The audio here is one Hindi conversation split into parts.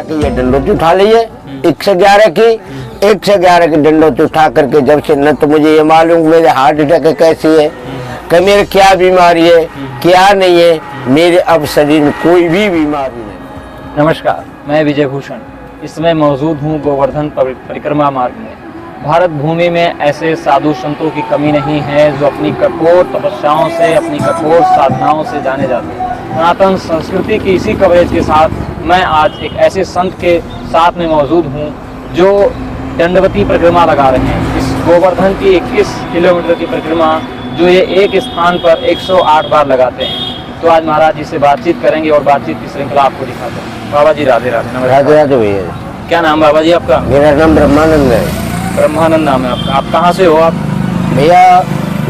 कि ये डंडोती उठा लिए 111 की 111 की डंडोती उठा करके जब से न तो मुझे ये मालूम मेरे हार्ट अटैक कैसी है, कि मेरे क्या बीमारी है क्या नहीं है, मेरे अब शरीर में कोई भी बीमारी नहीं। नमस्कार, मैं विजय भूषण इस समय मौजूद हूँ गोवर्धन परिक्रमा मार्ग में। भारत भूमि में ऐसे साधु संतों की कमी नहीं है जो अपनी कठोर तपस्याओं से, अपनी कठोर साधनाओं से जाने जाते हैं। सनातन संस्कृति की इसी कवरेज के साथ मैं आज एक ऐसे संत के साथ में मौजूद हूँ जो दंडवती परिक्रमा लगा रहे हैं। इस गोवर्धन की 21 किलोमीटर की परिक्रमा जो ये एक स्थान पर 108 बार लगाते हैं। तो आज महाराज जी से बातचीत करेंगे और बातचीत की श्रृंखला आपको दिखाते हैं। बाबा जी राधे राधे। राधे राधे भैया। क्या नाम बाबा जी आपका? मेरा नाम ब्रह्मानंद है। ब्रह्मानंद नाम है आपका। आप कहाँ से हो आप? भैया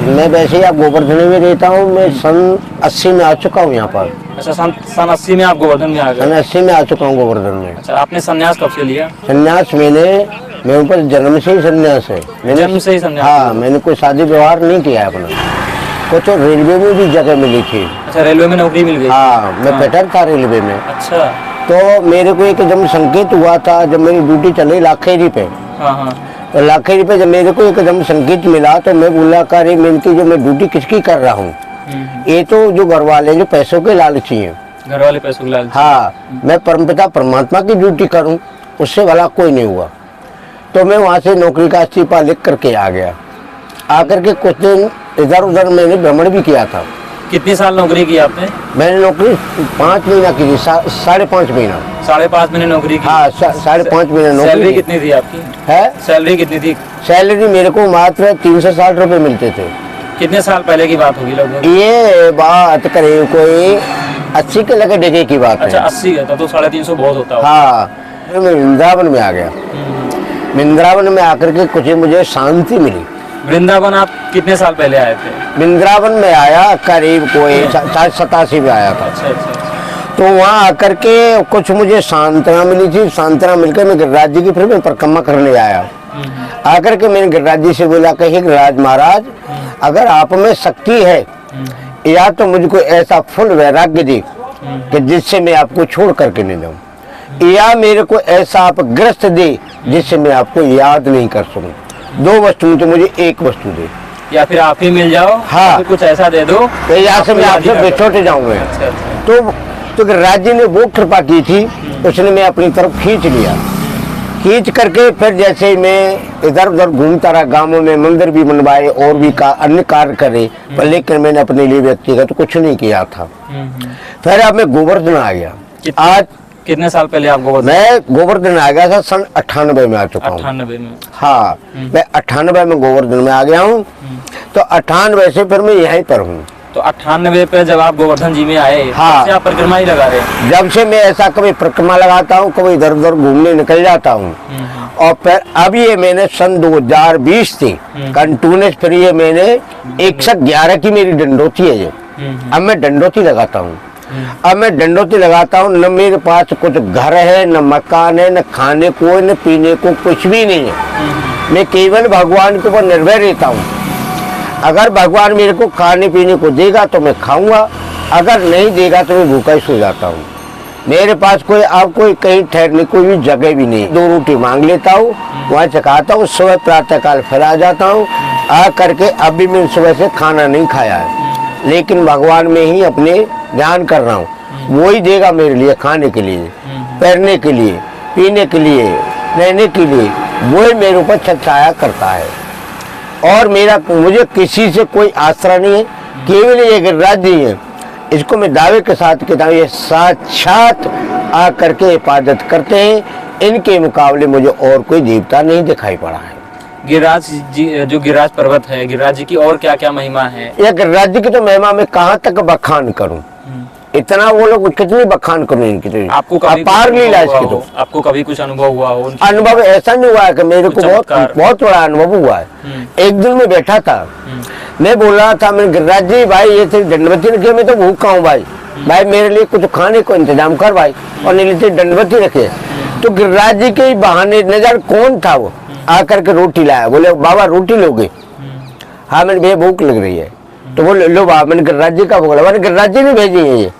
मैं वैसे ही आप गोवर्धन में रहता हूँ। मैं सन 80 में आ चुका हूँ यहाँ पर। अच्छा, सन 80 में आप गोवर्धन में आ गए? सन 80 में आ चुका हूँ गोवर्धन में। अच्छा, आपने संन्यास कब से लिया? संन्यास मेरे ऊपर जन्म से ही संन्यास है। जन्म से ही संन्यास? हाँ, मैंने कोई शादी व्यवहार नहीं किया है अपना। कुछ तो रेलवे में भी जगह मिली थी। अच्छा, रेलवे में नौकरी मिल गई? हाँ, मैं पेटर था रेलवे में। अच्छा, तो मेरे को एक एकदम संकेत हुआ था जब मेरी ड्यूटी चली लाखेरी पे। हाँ। तो लाखेरी पे जब मेरे को एकदम संकेत मिला तो मैं बोला कार्य मैं इनकी जो मैं ड्यूटी किसकी कर रहा हूँ, ये तो जो घर वाले जो पैसों के लालची हैं, घर वाले पैसों के लालची। हाँ, मैं परमपिता परमात्मा की ड्यूटी करूँ, उससे भला कोई नहीं हुआ। तो मैं वहाँ से नौकरी का इस्तीफा लिख करके आ गया। आकर के कुछ दिन इधर उधर मैंने भ्रमण भी किया था। कितने साल नौकरी की आपने? मैंने नौकरी 5 महीना की थी, 5.5 महीना। 5.5 महीने नौकरी की? हाँ, 5.5 महीना नौकरी। सैलरी कितनी थी आपकी? है सैलरी कितनी थी? सैलरी मेरे को मात्र 360 रुपए मिलते थे। कितने साल पहले की बात होगी लगभग? ये बात करें कोई 80 के लगे डेगे की बात है। अच्छा, 80 का तो 350 बहुत होता है। हाँ, तो मैं वृंदावन में आ गया। वृंदावन में आकर के कुछ मुझे शांति मिली। वृंदावन आप कितने साल पहले आए थे? वृंदावन में आया करीब कोई 87 में आया था। अच्छा। तो वहाँ आकर के कुछ मुझे सांत्वना मिली थी। सांत्वना मिलकर मैं गिरिराज जी की फिर मैं परिक्रमा करने आया। आकर के मैंने गिरिराज जी से बोला कही गिरिराज महाराज, अगर आप में शक्ति है या तो मुझको ऐसा फुल वैराग्य दे कि जिससे मैं आपको छोड़ करके नहीं जाऊँ, या मेरे को ऐसा आप ग्रस्त दे जिससे मैं आपको याद नहीं कर सकूं। 2 वस्तु तो मुझे एक वस्तु दे, या फिर आप ही मिल जाओ। हाँ, कुछ ऐसा दे दो तो यहाँ से मैं आपसे बिछोटे जाऊंगा। अच्छा। तो राज्य ने वो कृपा की थी, उसने मैं अपनी तरफ खींच लिया। खींच करके फिर जैसे मैं इधर उधर घूमता रहा, गांवों में मंदिर भी बनवाए और भी अन्य कार्य करे, पर लेकिन मैंने अपने लिए व्यक्तिगत कुछ नहीं किया था। फिर अब मैं गोवर्धन आ गया। आज कितने साल पहले आप गोवर्धन? मैं गोवर्धन आ गया था सन 98 में आ चुका हूँ। 98 में? हाँ, मैं 98 में गोवर्धन में आ गया हूँ। तो 98 से फिर मैं यहीं पर हूँ। तो 98 पे जब आप गोवर्धन जी में आए, हाँ, आप परिक्रमा ही लगा रहे हैं? जब से मैं ऐसा कभी परिक्रमा लगाता हूँ, कभी इधर उधर घूमने निकल जाता हूँ। और फिर अब ये मैंने सन 2020 से कंटिन्यूस फिर ये मैंने 111 की मेरी डंडोती है। ये अब मैं डंडोती लगाता हूँ। अब मैं डंडोती लगाता हूँ, न मेरे पास कुछ घर है, न मकान है, न खाने को, न पीने को, कुछ भी नहीं है। मैं केवल भगवान के ऊपर निर्भर रहता हूँ। अगर भगवान मेरे को खाने पीने को देगा तो मैं खाऊंगा, अगर नहीं देगा तो मैं भूखा ही सो जाता हूँ। मेरे पास कोई कहीं ठहरने कोई भी जगह भी नहीं। 2 रोटी मांग लेता हूँ, वहाँ से खाता हूँ, सुबह प्रातः काल फिर आ जाता हूँ। आ करके अभी मैं सुबह से खाना नहीं खाया है, लेकिन भगवान में ही अपने ध्यान कर रहा हूँ। वो ही देगा मेरे लिए खाने के लिए, पहनने के लिए, पीने के लिए, रहने के लिए, वो ही मेरे ऊपर छाया करता है। और मुझे किसी से कोई आसरा नहीं है, केवल ये गिरिराज जी है। इसको मैं दावे के साथ कहता हूँ, ये साक्षात आ करके हिफाजत करते हैं। इनके मुकाबले मुझे और कोई देवता नहीं दिखाई पड़ा है। गिरिराज जी, जो गिरिराज पर्वत है, गिरिराज जी की और क्या क्या महिमा है? यह गिरिराज जी की तो महिमा में कहाँ तक बखान करूं, इतना वो लोग कितनी बखान करूं इनकी। तो आपको कभी अपार लीला इसकी। तो आपको कभी कुछ अनुभव हुआ हो? अनुभव ऐसा नहीं हुआ है कि मेरे को बहुत बड़ा अनुभव हुआ है। एक दिन मैं बैठा था, मैं बोल रहा था, मैंने गिरिराज जी भाई ये दंडवती रखे, मैं तो भूखा हूँ भाई मेरे लिए कुछ खाने को इंतजाम कर भाई, और नीचे दंडवती रखे। तो गिरिराज जी के बहाने नजर कौन था वो आकर के रोटी लाया। बोले बाबा रोटी लोगे? हाँ, मैंने भैया भूख लग रही है। तो बोले लो बाबा, मैंने गिरिराज जी का बोला, मैंने गिरिराज जी ने भेजी है ये।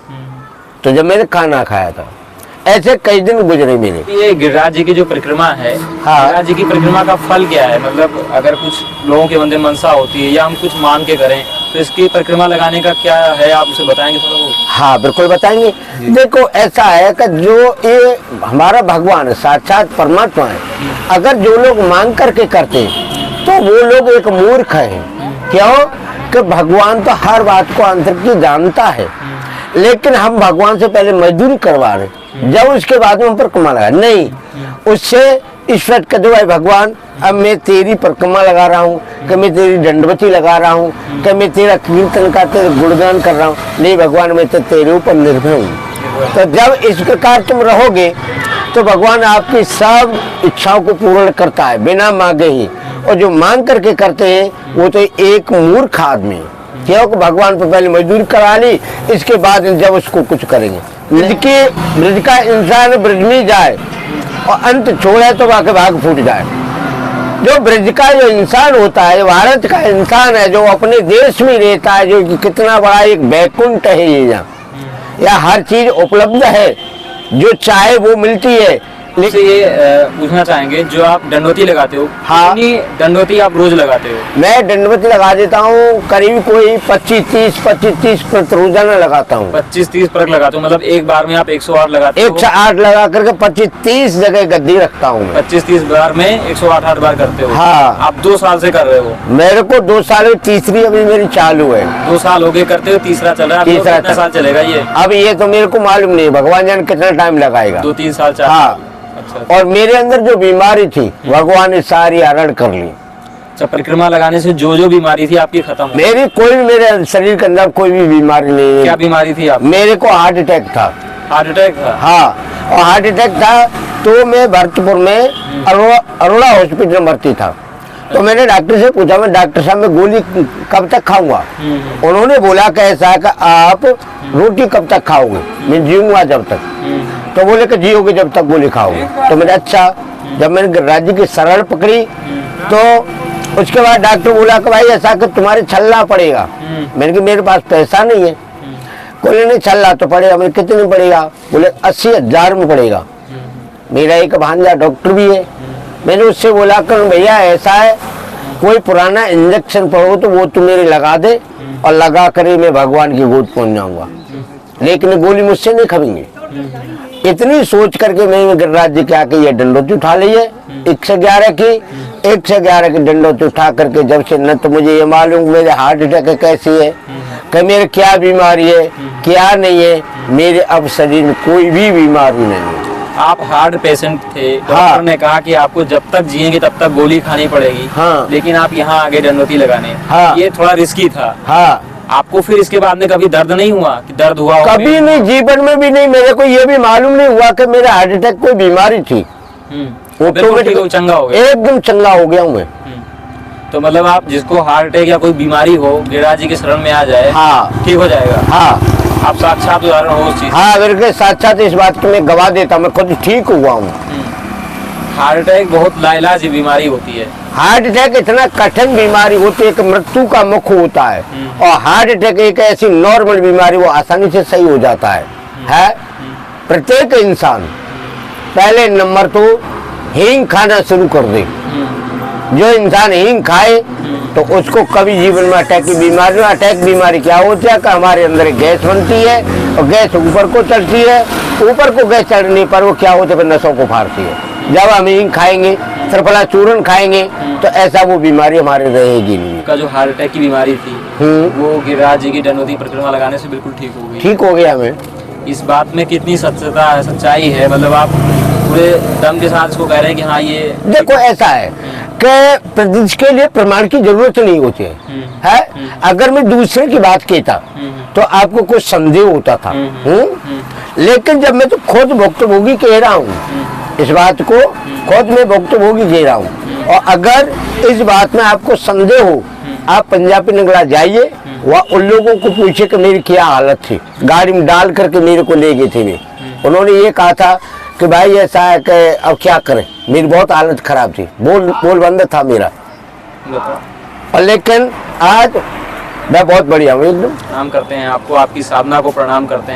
तो जब मैंने खाना खाया था, ऐसे कई दिन गुजरे मेरे। ये गिरिराज जी की जो परिक्रमा है, हाँ। गिरिराज जी की परिक्रमा का फल क्या है? मतलब अगर कुछ लोगों के मन में मनसा होती है या हम कुछ मान के करें तो इसकी परिक्रमा लगाने का क्या है, आप उसे बताएंगे थोड़ा बहुत? हाँ बिल्कुल बताएंगे। देखो ऐसा है कि जो ये हमारा भगवान है, साक्षात परमात्मा है, अगर जो लोग मांग करके करते तो वो लोग एक मूर्ख है। क्यों कि भगवान तो हर बात को अंतर की जानता है, लेकिन हम भगवान से पहले मजदूरी करवा रहे, जब उसके बाद में हम परिक्रमा लगा नहीं, उससे ईश्वर का जो है भगवान अब मैं तेरी परिक्रमा लगा रहा हूँ, कि मैं तेरी दंडवती लगा रहा हूँ, कि मैं तेरा कीर्तन का तेरा गुणगान कर रहा हूँ, नहीं भगवान मैं तो तेरे ऊपर निर्भर हूँ। तो जब इस प्रकार तुम रहोगे तो भगवान आपकी सब इच्छाओं को पूर्ण करता है बिना मांगे ही, और जो मांग करके करते हैं वो तो एक मूर्ख आदमी है। क्योंकि भगवान पर पहले मजदूरी करा ली, इसके बाद जब उसको कुछ करेंगे। ब्रज का इंसान ब्रज में जाए और अंत छोड़े तो वाके भाग फूट जाए। जो ब्रज का जो इंसान होता है, भारत का इंसान है, जो अपने देश में रहता है, जो कि कितना बड़ा एक वैकुंठ है ये, यहाँ हर चीज उपलब्ध है, जो चाहे वो मिलती है। लेकिन ये पूछना चाहेंगे, जो आप दंडवती लगाते हो, हाँ। कितनी दंडवती आप रोज लगाते हो? मैं दंडवती लगा देता हूँ करीब कोई 25-30 रोजाना लगाता हूँ। 25-30 परक लगाते हो, मतलब एक बार में आप 108 लगाते हो? 108 लगा करके 25-30 जगह गद्दी रखता हूँ। 25-30 बार में 108 बार करते हो? हाँ। आप 2 साल से कर रहे हो? मेरे को 2 साल, तीसरी अभी मेरी चालू है। 2 साल हो गए करते हो, तीसरा चल रहा है। तीसरा कितना साल चलेगा ये? अब ये तो मेरे को मालूम नहीं, भगवान जाने कितना टाइम लगाएगा। 2-3 साल चल। हाँ। अच्छा। और मेरे अंदर जो बीमारी थी भगवान ने सारी हरण कर ली। अच्छा, परिक्रमा लगाने से जो जो बीमारी थी आपकी खत्म हो? मेरी कोई भी, मेरे शरीर के अंदर कोई भी बीमारी नहीं है। क्या बीमारी थी आप? मेरे को हार्ट अटैक था। हार्ट अटैक था? हाँ, और हार्ट अटैक था तो मैं भरतपुर में अरोड़ा हॉस्पिटल में भर्ती था। तो मैंने डॉक्टर से पूछा, मैं डॉक्टर साहब मैं गोली कब तक खाऊंगा? उन्होंने बोला कि ऐसा है कि आप रोटी कब तक खाओगे? मैं जीऊंगा जब तक। तो बोले कि जियोगे जब तक गोली खाओगे। तो मैंने अच्छा, जब मैंने गिरिराज जी की शरण पकड़ी तो उसके बाद डॉक्टर बोला कि भाई ऐसा कि तुम्हारे छलना पड़ेगा। मैंने कहा मेरे पास पैसा नहीं है। बोले नहीं छलना तो पड़ेगा। मैंने कितने पड़ेगा? बोले 80,000 में पड़ेगा। मेरा एक भांजा डॉक्टर भी है। मैंने उससे बोला कि भैया ऐसा है, कोई पुराना इंजेक्शन पड़ो तो वो तुम मेरे लगा दे, और लगा कर मैं भगवान की गोद पहुंच जाऊंगा, लेकिन गोली मुझसे नहीं खाएंगे। इतनी सोच करके मैंने गिरिराज जी के आके ये दंडवती उठा ली है 111 की दंडवती उठा करके। जब से न तो मुझे ये मालूम मेरे हार्ट अटैक कैसी है, कि मेरे क्या बीमारी है क्या नहीं है, मेरे अब शरीर में कोई भी बीमारी नहीं है। आप हार्ट पेशेंट थे, डॉक्टर हाँ। ने कहा कि आपको जब तक जिएंगे तब तक गोली खानी पड़ेगी। हाँ। लेकिन आप यहाँ आगे दंडवती लगाने। हाँ। ये थोड़ा रिस्की था। हाँ। आपको फिर इसके बाद में कभी दर्द नहीं हुआ? कि दर्द हुआ? कभी नहीं, जीवन में भी नहीं। मेरे को ये भी मालूम नहीं हुआ कि मेरा हार्ट अटैक कोई बीमारी थी। ऑटोमेटिक चंगा हो गया? एकदम चंगा हो गया हूँ मैं। तो मतलब आप जिसको हार्ट अटैक या कोई बीमारी हो, गिरिराज जी के शरण में आ जाए, हाँ, ठीक हो जाएगा। हाँ, आप साक्षात उदाहरण हो उस चीज। हाँ, मेरे के साथ इस बात की मैं गवाह देता, मैं खुद ठीक हुआ हूँ। हार्ट अटैक बहुत लाइलाज बीमारी होती है। हार्ट अटैक इतना कठिन बीमारी होती है कि मृत्यु का मुख होता है, और हार्ट अटैक एक ऐसी नॉर्मल बीमारी, वो आसानी से सही हो जाता है। प्रत्येक इंसान पहले नंबर तो हींग खाना शुरू कर दे। जो इंसान हींग खाए तो उसको कभी जीवन में अटैक की बीमारी, अटैक बीमारी क्या होती है कि हमारे अंदर एक गैस बनती है, और गैस ऊपर को चढ़ती है। ऊपर को गैस चढ़ने पर वो क्या होता है, फिर नसों को फाड़ती है। जब हम हींग खाएंगे, त्रिफला चूर्ण खाएंगे, तो ऐसा वो बीमारी हमारे रहेगी नहीं। का जो हार्ट अटैक की बीमारी थी वो गिरिराज जी की दंडवती परिक्रमा लगाने से बिल्कुल ठीक हो गई। ठीक हो गया हमें। इस बात में कितनी सच्चाई है, सच्चाई है? मतलब आप पूरे दम के साथ इसको कह रहे हैं कि हाँ ये देखो ऐसा है कि इसके लिए प्रमाण की जरूरत नहीं होती है। अगर मैं दूसरे की बात कहता तो आपको कुछ संदेह होता था। लेकिन जब मैं तो खुद भुक्तभोगी कह रहा हूँ इस बात को, खुद मैं भुक्तभोगी कह रहा हूँ, और अगर इस बात में आपको संदेह हो, आप पंजाबी नगरा जाइए, वह उन लोगों को पूछे कि मेरी क्या हालत थी। गाड़ी में डाल करके मेरे को ले गए थे वे। उन्होंने ये कहा था कि भाई ऐसा है कि अब क्या करें, मेरी बहुत हालत खराब थी, बोल बंद था मेरा। और लेकिन आज मैं बहुत बढ़िया हूँ एकदम। प्रणाम करते हैं आपको, आपकी साधना को प्रणाम करते हैं।